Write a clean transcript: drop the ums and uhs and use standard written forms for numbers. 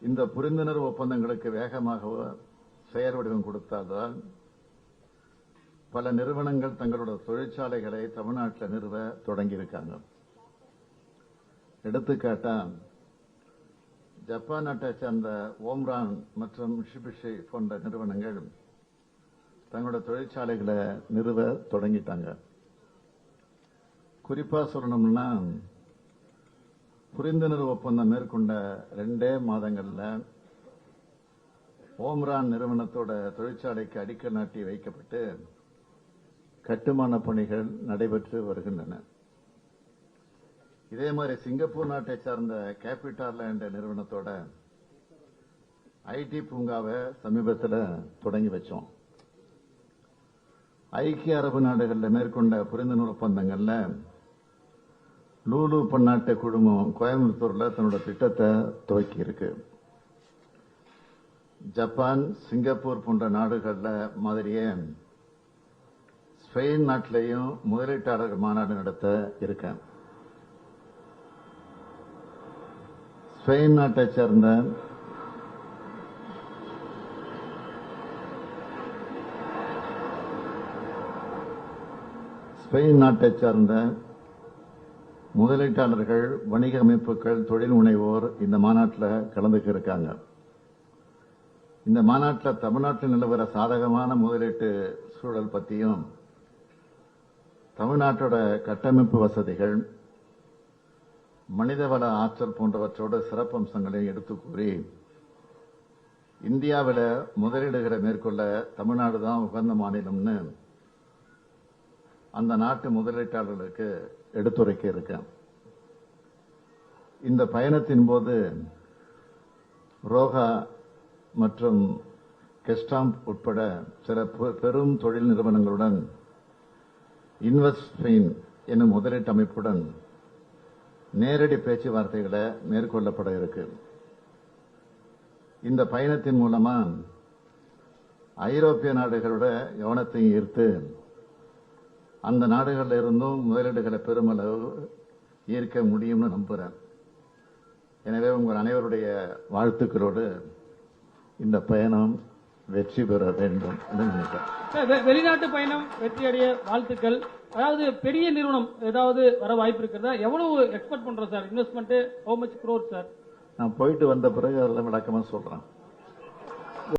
இந்த புரிந்துணர்வு ஒப்பந்தங்களுக்கு வேகமாக செயல் வடிவம் கொடுத்தால்தான் பல நிறுவனங்கள் தங்களோட தொழிற்சாலைகளை தமிழ்நாட்டில் நிறுவ தொடங்கியிருக்காங்க. எடுத்துக்காட்டா ஜப்பான் நாட்டை சேர்ந்த ஓம்ரான் மற்றும் மிட்சுபிஷி போன்ற நிறுவனங்கள் தங்களோட தொழிற்சாலைகளை நிறுவ தொடங்கிட்டாங்க. குறிப்பா சொல்லணும்னா புரிந்துணர்வு ஒப்பந்தம் மேற்கொண்ட 2 மாதங்கள்ல ஓம்ரான் நிறுவனத்தோட தொழிற்சாலைக்கு அடிக்கல் நாட்டி வைக்கப்பட்டு கட்டுமான பணிகள் நடைபெற்று வருகின்றன. இதே மாதிரி சிங்கப்பூர் நாட்டை சார்ந்த கேபிட்டல் லேண்ட் நிறுவனத்தோட ஐடி பூங்காவை சமீபத்தில் தொடங்கி வச்சோம். ஐக்கிய அரபு நாடுகளில் மேற்கொண்ட புரிந்துணர்வு ஒப்பந்தங்கள்ல லூலு பன்னாட்டு குழுமம் கோயம்புத்தூர்ல தன்னோட திட்டத்தை துவக்கி இருக்கு. ஜப்பான், சிங்கப்பூர் போன்ற நாடுகள்ல மாதிரியே ஸ்பெயின் நாட்டிலையும் முதலீட்டாளர்கள் மாநாடு நடத்த இருக்கேன். ஸ்பெயின் நாட்டை சேர்ந்த முதலீட்டாளர்கள், வணிக அமைப்புகள், தொழில் முனைவோர் இந்த மாநாட்டில் கலந்துக்க இருக்காங்க. இந்த மாநாட்டில் தமிழ்நாட்டில் நிலவர சாதகமான முதலீட்டு சூழல் பற்றியும் தமிழ்நாட்டோட கட்டமைப்பு வசதிகள், மனிதவள ஆற்றல் போன்றவற்றோட சிறப்பம்சங்களை எடுத்து கூறி இந்தியாவில் முதலீடுகளை மேற்கொள்ள தமிழ்நாடு தான் உகந்த மாநிலம்னு அந்த நாட்டு முதலீட்டாளர்களுக்கு எடுத்துரைக்க இருக்கேன். இந்த பயணத்தின் போது ரோகா மற்றும் கெஸ்டாம்ப் உட்பட சில பெரும் தொழில் நிறுவனங்களுடன் இன்வெஸ்ட்மெயின் என்னும் முதலீட்டு அமைப்புடன் நேரடி பேச்சுவார்த்தைகளை மேற்கொள்ளப்பட இருக்கு. இந்த பயணத்தின் மூலமா ஐரோப்பிய நாடுகளோட கவனத்தை ஈர்த்து அந்த நாடுகளில் இருந்தும் முதலீடுகளை பெருமளவு ஈர்க்க முடியும்னு நம்புறேன். எனவே உங்கள் அனைவருடைய வாழ்த்துக்களோடு இந்த பயணம் வெற்றி பெற வேண்டும் என்று நினைக்கிறேன். வெளிநாட்டு பயணம் வெற்றி அடைய வாழ்த்துக்கள். அதாவது பெரிய நிறுவனம் ஏதாவது வர வாய்ப்பு இருக்கிறதா? எவ்வளவு எக்ஸ்பெக்ட் பண்றோம் sir? Investment how much crore sir? நான் போயிட்டு வந்த பிறகு அதெல்லாம் விளக்கமா சொல்றேன்.